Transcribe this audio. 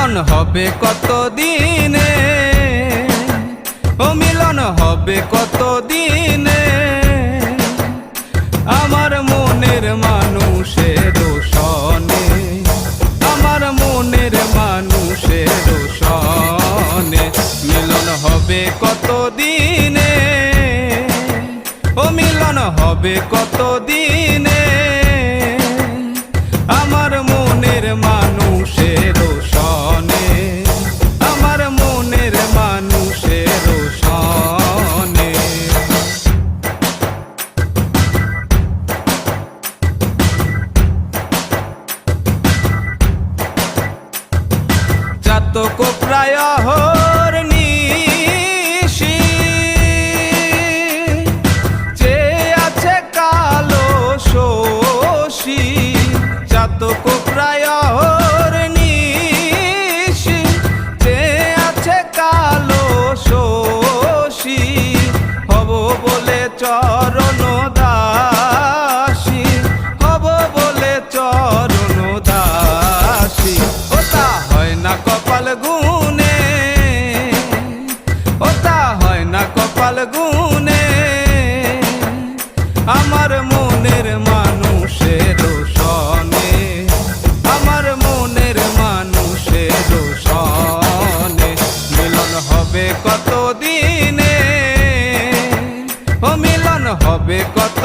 মিলন হবে কত দিনে, ও মিলন হবে কত দিনে, আমার মনের মানুষের সনে, আমার মনের মানুষের সনে মিলন হবে কত দিনে, ও মিলন হবে কত দিনে, আমার মনের মানুষের সনে, আমার মনের মানুষের সনে। চাতক প্রায় নিশি চেয়ে আছে কালো শোষী, চাতক প্রায় নিশি চেয়ে আছে কালো শোষী, হব বলে চরণ দাসী, হব বলে চরণ দাসী। ওটা হয় না কপাল গুনে, ওটা হয় না কপাল গুনে, আমার মনের মানুষের সনে, আমার মনের মানুষের সনে মিলন হবে কত দিনে, ও মিলন হবে কত